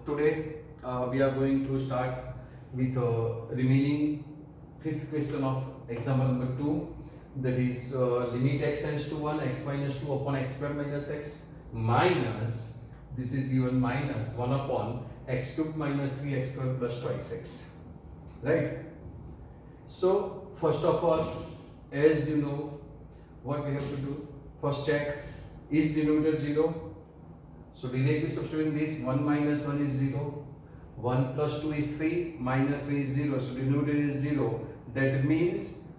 today we are going to start with remaining fifth question of example number 2, that is limit x tends to 1 x minus 2 upon x square minus x minus, this is given minus 1 upon x cube minus 3x square plus twice x, right? So first of all, as you know, what we have to do, first check is denominator 0. So directly substituting this, 1 minus 1 is 0, 1 plus 2 is 3, minus 3 is 0, so denominator is 0. That means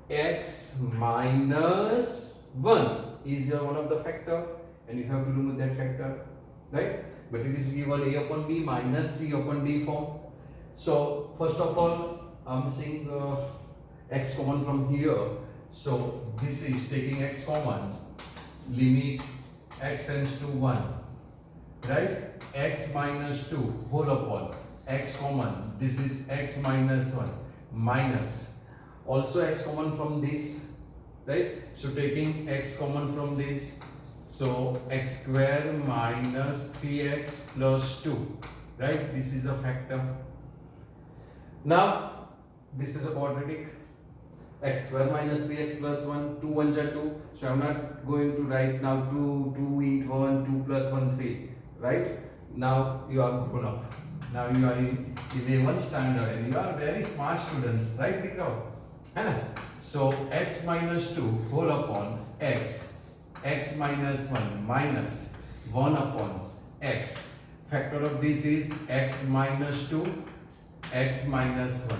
x minus 1 is your one of the factor and you have to remove that factor, right? But it is given a upon b minus c upon d form. So first of all, I'm saying x common from here. So this is taking x common, limit x tends to 1, right? X minus 2 whole upon x common, this is x minus 1 minus also x common from this, right? So taking x common from this, so x square minus 3x plus 2, right? This is a factor. Now this is a quadratic. X square minus 3x plus 1, 2 1s are 2, so I'm not going to write now 2 into 1, 2 plus 1 3, right? Now you are grown up, now you are in 11th standard and you are very smart students, right Vikram? So x minus 2 whole upon x minus 1 minus 1 upon x, factor of this is x minus 2 x minus 1,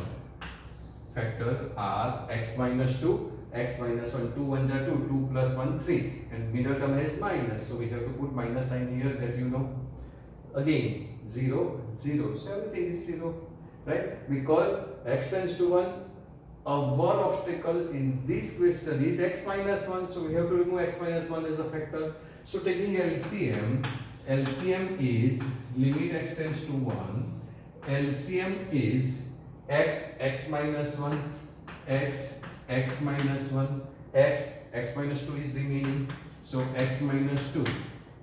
factor are x minus 2 x minus 1, 2 1s are 2, 2 plus 1 3, and middle term is minus, so we have to put minus sign here, that you know. Again 0 0, so everything is 0, right? Because x tends to 1, our obstacles in this question is x minus 1, so we have to remove x minus 1 as a factor. So taking LCM is limit x tends to 1, LCM is x minus 1, x minus 1, x minus 2 is remaining, so x minus 2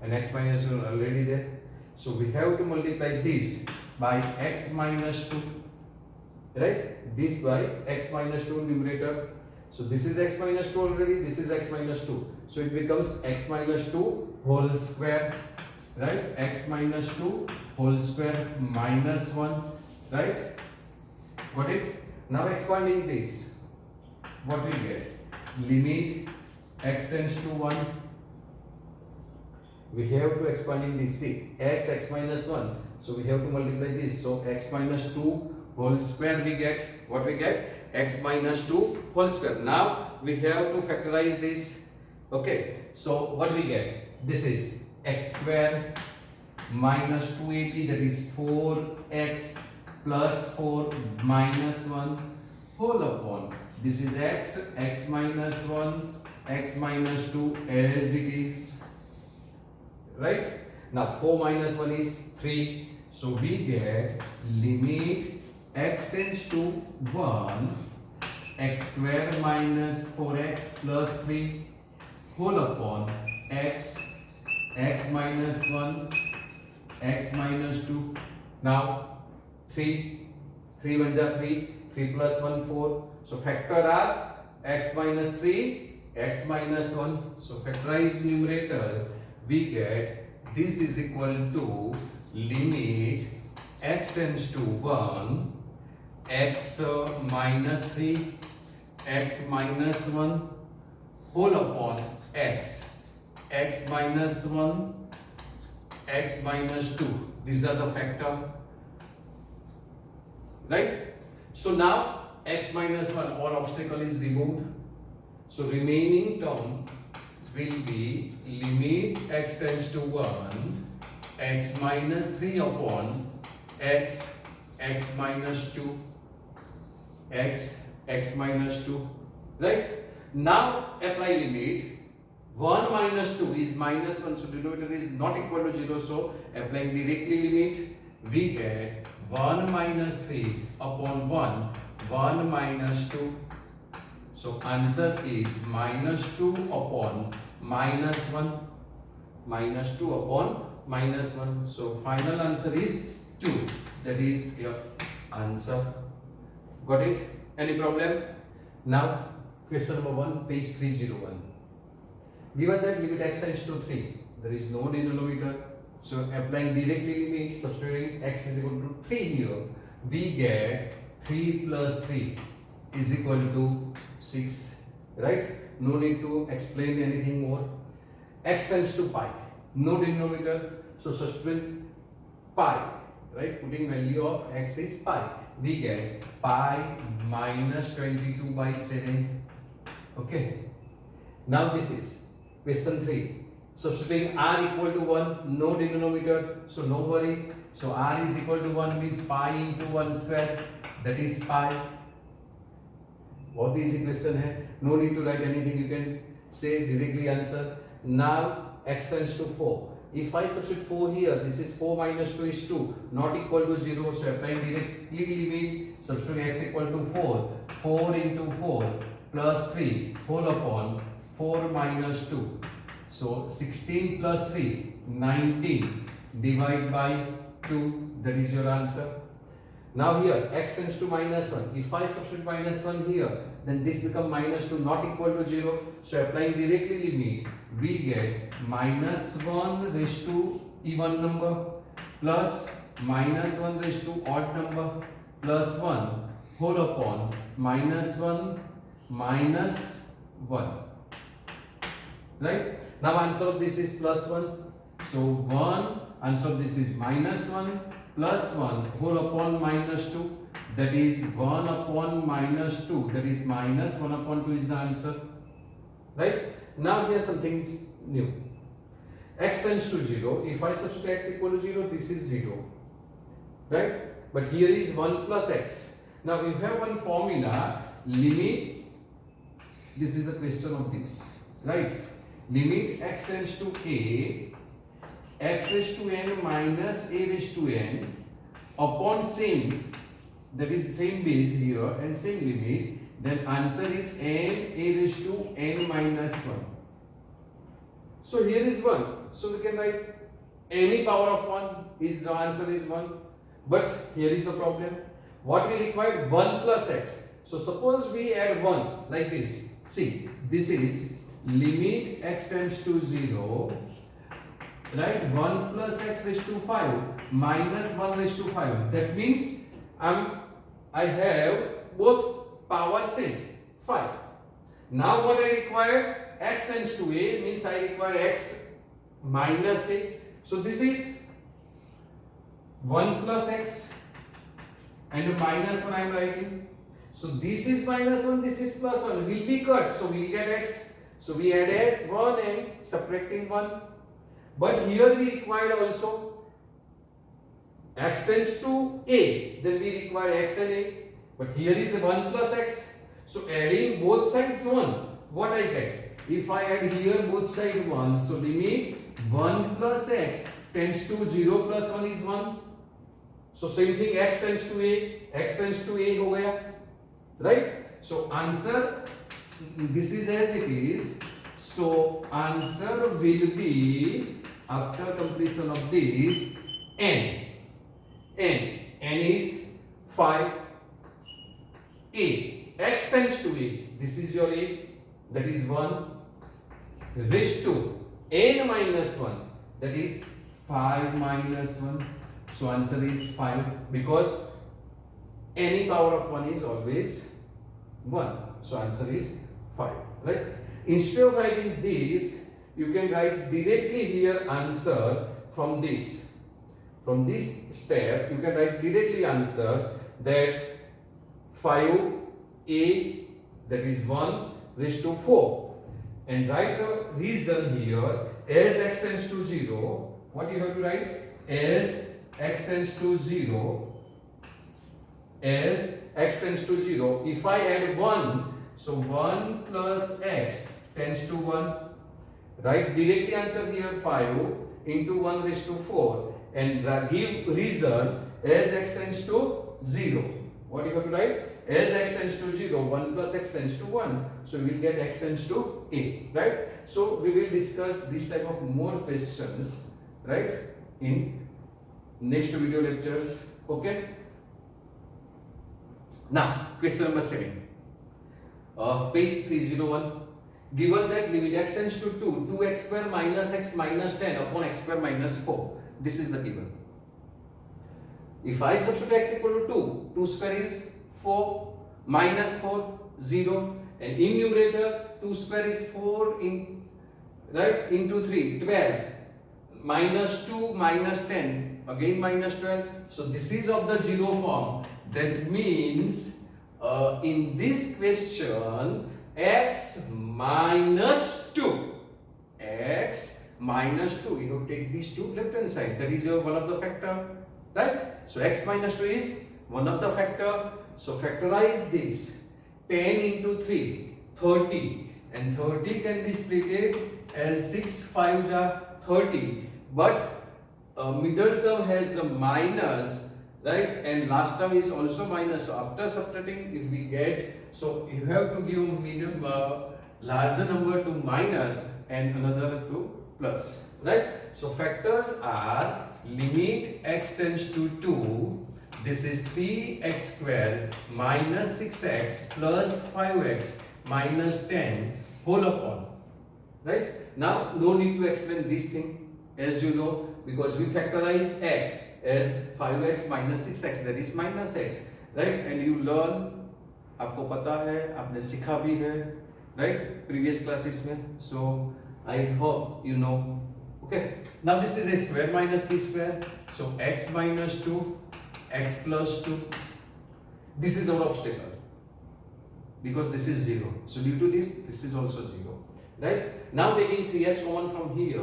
and x minus 1 already there, so we have to multiply this by x minus 2, right? This by x minus 2 numerator, so this is x minus 2 already, this is x minus 2, so it becomes x minus 2 whole square, right? X minus 2 whole square minus 1, right? Got it? Now expanding this, what we get? Limit x tends to 1. We have to expanding this. See, x minus 1. So we have to multiply this. So x minus 2 whole square we get. What we get? X minus 2 whole square. Now we have to factorize this. Okay. So what we get? This is x square minus 2ab, that is 4x plus 4 minus 1 whole upon, this is x minus 1 x minus 2 as it is, right? Now 4 minus 1 is 3, so we get limit x tends to 1 x square minus 4x plus 3 whole upon x minus 1 x minus 2. Now 3 1s are 3, 3 plus 1 4, so factor are x minus 3 x minus 1, so factorize numerator, we get this is equal to limit x tends to 1 x minus 3 x minus 1 whole upon x minus 1 x minus 2, these are the factor, right? So now x minus 1, our obstacle is removed, so remaining term will be limit x tends to 1 x minus 3 upon x minus 2 x minus 2, right? Now apply limit, 1 minus 2 is minus 1, so denominator is not equal to 0, so applying directly limit, we get 1 minus 3 upon 1 minus 2, so answer is minus 2 upon minus 1, minus 2 upon minus 1. So final answer is 2. That is your answer. Got it? Any problem? Now question number 1, page 301. Given that limit x tends to 3, there is no denominator. So applying directly limit, substituting x is equal to 3 here, we get 3 plus 3 is equal to 6. Right? No need to explain anything more. X tends to pi, no denominator, so substitute pi. Right? Putting value of x is pi, we get pi minus 22 by 7. Okay. Now this is question 3. Substituting r equal to 1, no denominator, so no worry. So r is equal to 1 means pi into 1 square, that is pi. बहुत easy question है, no need to write anything, you can say directly answer. Now x tends to 4. If I substitute 4 here, this is 4 minus 2 is 2, not equal to 0. So applying directly limit, substituting x equal to 4. 4 into 4 plus 3 whole upon 4 minus 2. So 16 plus 3, 19, divide by 2, that is your answer. Now here x tends to minus 1. If I substitute minus 1 here, then this becomes minus 2, not equal to 0. So applying directly limit, we get minus 1 raised to even number plus minus 1 raised to odd number plus 1 whole upon minus 1 minus 1. Right? Now answer of this is plus 1. So 1, answer of this is minus 1 plus 1 whole upon minus 2. That is 1 upon minus 2. That is minus 1 upon 2 is the answer. Right? Now here something is new. X tends to 0. If I substitute x equal to 0, this is 0. Right? But here is 1 plus x. Now if you have one formula, limit, this is the question of this. Right? Limit x tends to a, x raised to n minus a raised to n upon same, that is same base here and same limit, then answer is n a raised to n minus 1. So here is 1. So we can write any power of 1 is the answer is 1. But here is the problem. What we require? 1 plus x. So suppose we add 1 like this. See, this is limit x tends to 0, right? 1 plus x raised to 5 minus 1 raised to 5. That means I have both power same, 5. Now what I require? X tends to a means I require x minus a. So this is 1 plus x and minus 1 I am writing. So this is minus 1, this is plus 1, will be cut. So we will get x. So we added 1 and subtracting 1. But here we required also x tends to a, then we require x and a. But here is 1 plus x. So adding both sides 1, what I get? If I add here both sides 1, so limit 1 plus x tends to 0 plus 1 is 1. So same thing, x tends to a हो गया, right? So answer, this is as it is. So answer will be after completion of this n is 5. A, x tends to a, this is your a, that is 1 raised to n minus 1, that is 5 minus 1. So answer is 5 because any power of 1 is always 1. So answer is 5, right? Instead of writing this, you can write directly here answer from this. From this step, you can write directly answer that 5a, that is 1 raised to 4. And write the reason here as x tends to 0. What you have to write? As x tends to 0. As x tends to 0. If I add 1, so 1 plus x tends to 1. Write directly answer here 5 into 1 raised to 4 and give reason as x tends to 0. What you have to write? As x tends to 0, 1 plus x tends to 1. So we will get x tends to a, right? So we will discuss this type of more questions, right? in next video lectures. Okay. Now, question number 7. Page 301. Given that limit x tends to 2, 2x square minus x minus 10 upon x square minus 4. This is the given. If I substitute x equal to 2, 2 square is 4, minus 4, 0, and in numerator 2 square is 4 in, right, into 3, 12, minus 2 minus 10, again minus 12. So this is of the 0 form. That means in this question x minus 2, x minus 2, you take these two left hand side, that is your one of the factor, right? So x minus 2 is one of the factor. So factorize this. 10 into 3, 30, and 30 can be split as 6 5 are 30, but middle term has a minus, right, and last term is also minus. So after subtracting, if we get, so you have to give medium larger number to minus and another to plus, right? So factors are limit x tends to 2, this is 3x square minus 6x plus 5x minus 10 whole upon, right? Now no need to explain this thing, as you know, because we factorize x as 5x minus 6x, that is minus x, right? And you learn, आपको पता है, आपने सीखा भी है, right, previous classes में. So I hope you know. Okay, now this is a square minus b square, so x minus 2, x plus 2, this is our obstacle because this is 0. So due to this, this is also 0, right? Now taking 3x common from here,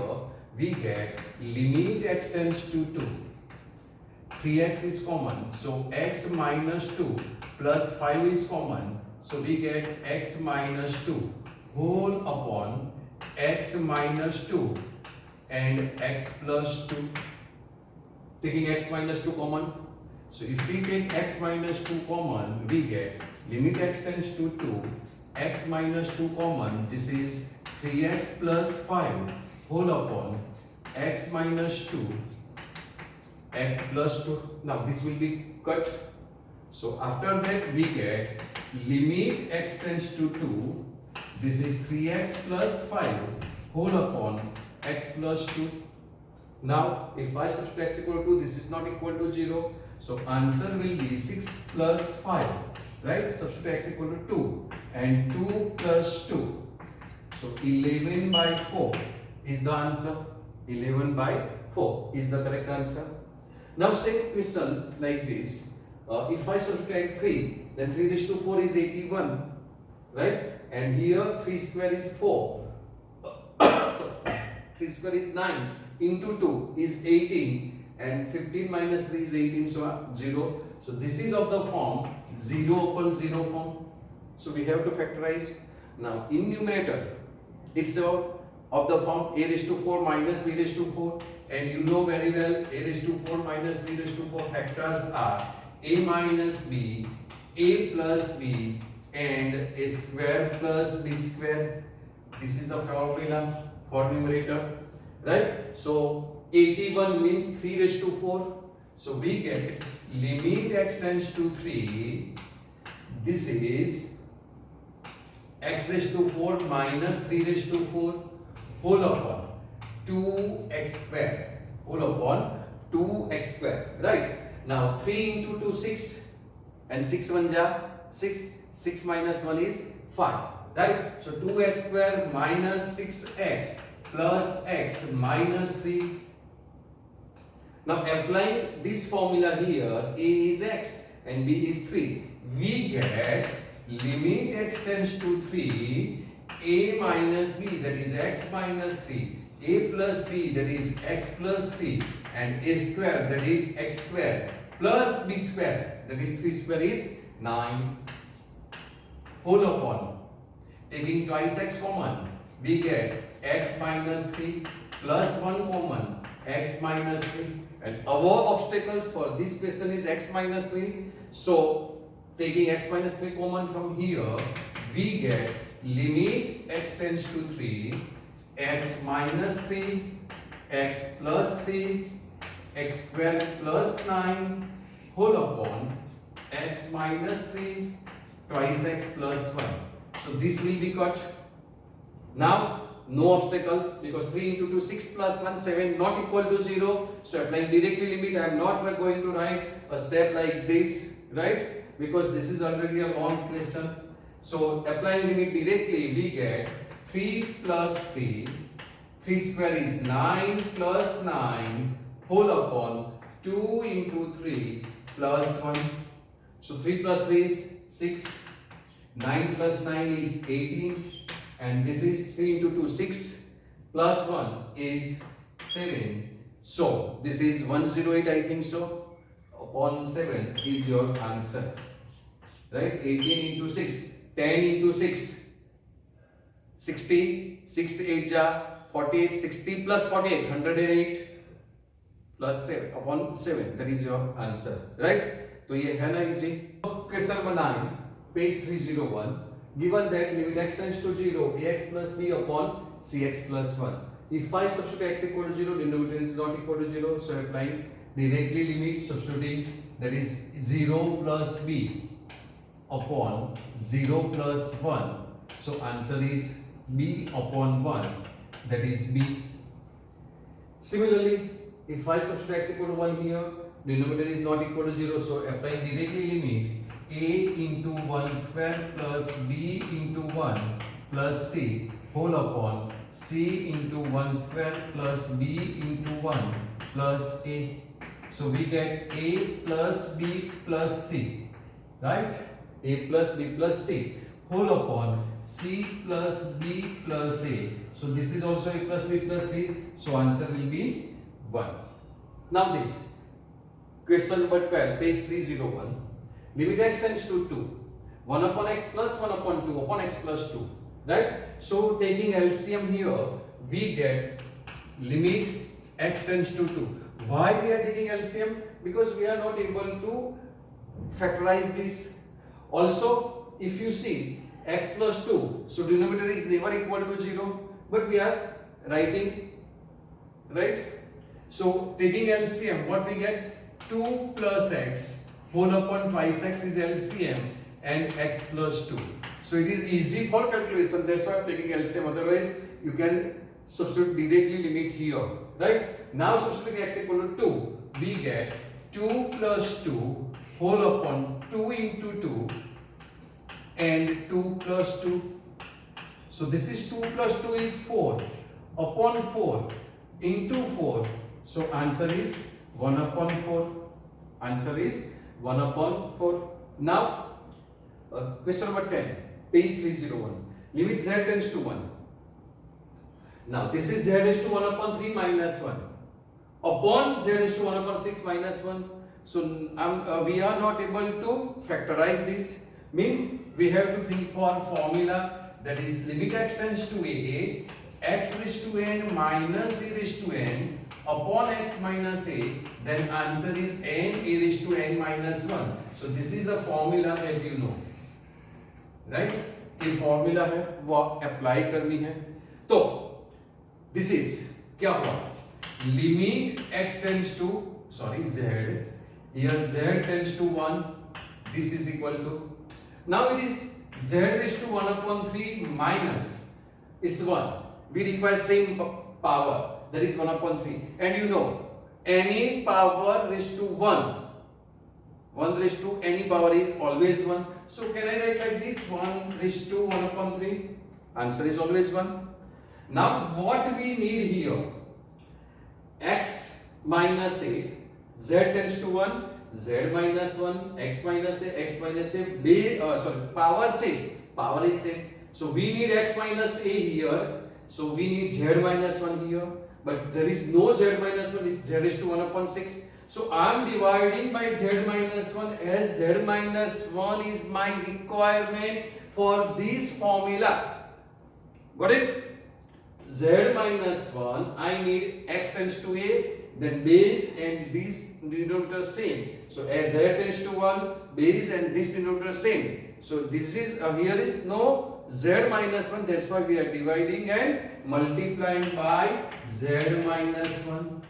we get limit x tends to 2. 3x is common, so x minus 2 plus 5 is common, so we get x minus 2 whole upon x minus 2 and x plus 2. Taking x minus 2 common, so if we take x minus 2 common, we get limit x tends to 2, x minus 2 common, this is 3x plus 5 whole upon x minus 2, x plus 2. Now this will be cut. So after that we get limit x tends to 2, this is 3x plus 5 whole upon x plus 2. Now if I substitute x equal to 2, this is not equal to 0. So answer will be 6 plus 5, right? Substitute x equal to 2 and 2 plus 2. So 11 by 4 is the answer. 11 by 4 is the correct answer. Now same question like this. If I subtract 3, then 3 raised to 4 is 81, right? And here 3 square is 4. So 3 square is 9 into 2 is 18, and 15 minus 3 is 18, so 0. So this is of the form 0 upon 0 form. So we have to factorize. Now in numerator, it's of the form a raised to 4 minus b raised to 4, and you know very well a raised to 4 minus b raised to 4 factors are a minus b, a plus b, and a square plus b square. This is the formula for numerator, right? So 81 means 3 raised to 4. So we get limit x tends to 3. This is x raised to 4 minus 3 raised to 4 whole upon 2x square whole upon 2x square, right? Now 3 into 2 6, and 6 1 ja 6, 6 minus 1 is 5, right? So 2x square minus 6x plus x minus 3. Now applying this formula here, a is x and b is 3, we get limit x tends to 3, a minus b, that is x minus 3, a plus b, that is x plus 3, and a square, that is x square, plus b square, that is 3 square is 9 whole upon, taking twice x common, we get x minus 3 plus 1 common, x minus 3, and our obstacles for this question is x minus 3. So taking x minus 3 common from here, we get limit x tends to 3, x minus 3, x plus 3, x square plus 9 whole upon x minus 3 twice x plus 1. So this will be cut. Now no obstacles because 3 into 2 6 plus 1 7 not equal to 0. So applying directly limit, I am not going to write a step like this, right? Because this is already a long question. So applying limit directly, we get 3 plus 3. 3 square is 9 plus 9 whole upon 2 into 3 plus 1. So 3 plus 3 is 6. 9 plus 9 is 18. And this is 3 into 2 6 plus 1 is 7. So this is 108, I think so, upon 7 is your answer, right? 18 into 6, 10 into 6, 60, 6 8 ja 48, 60 plus 48, 108 plus 7 upon 7, that is your answer, right? So ये है ना easy. Question number 9, page 301. Given that limit x tends to 0, ax plus b upon cx plus 1. If I substitute x equal to 0, denominator is not equal to 0, so applying directly limit, substituting, that is 0 plus b upon 0 plus 1. So answer is b upon 1, that is b. Similarly, if I substitute x equal to 1 here, denominator is not equal to 0, so applying directly limit, a into 1 square plus b into 1 plus c whole upon c into 1 square plus b into 1 plus a. So we get a plus b plus c, right? A plus b plus c whole upon c plus b plus a. So this is also a plus b plus c. So answer will be 1. Now this question number 12, page 301. Limit x tends to 2. 1 upon x plus 1 upon 2 upon x plus 2. Right? So taking LCM here, we get limit x tends to 2. Why we are taking LCM? Because we are not able to factorize this. Also, if you see x plus 2, so denominator is never equal to 0. But we are writing, right? So taking LCM, what we get? 2 plus x whole upon twice x is LCM and x plus 2. So it is easy for calculation, that's why I am taking LCM. Otherwise, you can substitute directly limit here, right? Now substituting x equal to 2, we get 2 plus 2 whole upon 2 into 2 and 2 plus 2. So this is 2 plus 2 is 4 upon 4 into 4. So answer is 1 upon 4. Answer is 1 upon 4. Now, question number 10, page 301. Limit z tends to 1. Now, this is z is to 1 upon 3 minus 1. Upon z is to 1 upon 6 minus 1. So, we are not able to factorize this. Means, we have to think for formula, that is limit x tends to a, x raised to n minus a raised to n upon x minus a, then answer is n a raised to n minus 1. So this is the formula that you know, right? ये formula है वो apply करनी है. तो this is क्या हुआ? Limit x tends to z, here z tends to 1. This is equal to, now it is z raised to 1 upon 3 minus is 1. We require same power, that is 1 upon 3. And you know, any power raised to 1 raised to any power is always 1. So can I write like this, 1 raised to 1 upon 3? Answer is always 1. Now what we need here, x minus a, z tends to 1, z minus 1, x minus a, power is same. So we need x minus a here, so we need z minus 1 here, but there is no z minus 1, is z is to 1 upon 6. So I am dividing by z minus 1 as z minus 1 is my requirement for this formula. Got it? Z minus 1, I need x tends to a, then base and this denominator same. So as z tends to 1, base and this denominator same. So this is, here is no z minus 1, that's why we are dividing and multiplying by z minus 1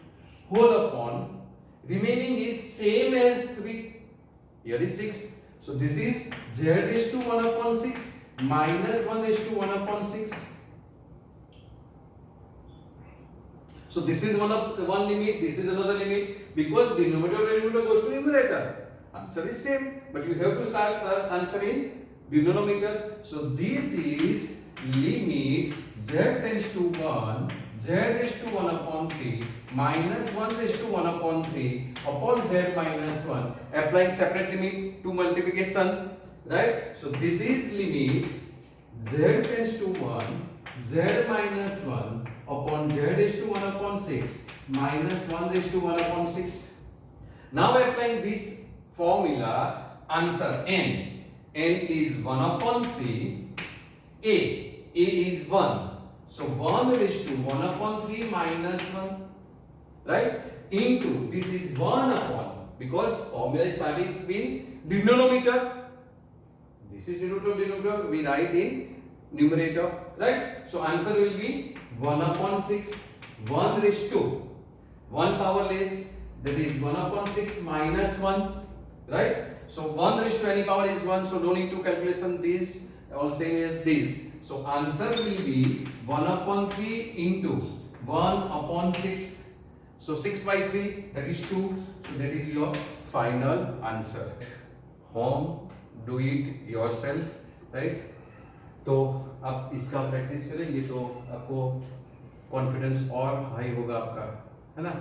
whole upon remaining is same as 3. Here is 6. So this is z raised to 1 upon 6 minus 1 raised to 1 upon 6. So this is one limit, this is another limit, because denominator goes to numerator. Answer is same, but you have to start answer in denominator. So this is limit z tends to 1, z raised to 1 upon 3 minus 1 raised to 1 upon 3 upon z minus 1. Applying separate limit to multiplication, right? So this is limit z tends to 1, z minus 1 upon z raised to 1 upon 6 minus 1 raised to 1 upon 6. Now applying this formula, answer n. n is 1 upon 3. a is 1. So 1 raised to 1 upon 3 minus 1, right? Into, this is 1 upon, because formula is starting with denominator. This is denominator, we write in numerator, right? So answer will be 1 upon 6, 1 raised to 1 powerless, that is 1 upon 6 minus 1, right? So 1 raised to any power is 1, so no need to calculation this, all same as this. So answer will be 1 upon 3 into 1 upon 6. So 6 by 3, that is 2. So that is your final answer. Home, do it yourself, right? तो आप इसका practice करेंगे तो आपको confidence और high होगा आपका, है ना?